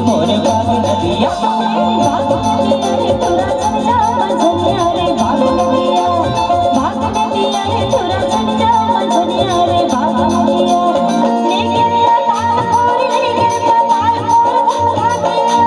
कोरे बाग नदिया बाग नदिया रे तोरा चल जा मंझनिया रे बाग नदिया रे तोरा चल जा मंझनिया रे बाग नदिया ले गिरिया ताल कोर ले गिरिया ताल कोर भागे रे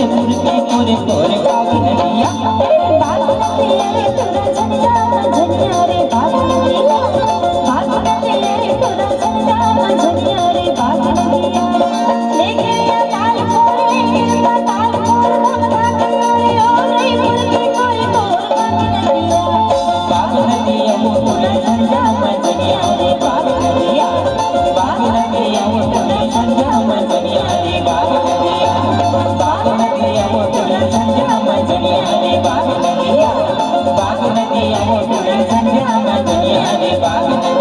रे कोरे कोर बाग नदिया वो कोई झंझा मंझनिया रे बाग नदिया वो कोई झंझा मंझनिया रे बाग नदिया बाग नदिया वो कोई झंझा मंझनिया रे बाग नदिया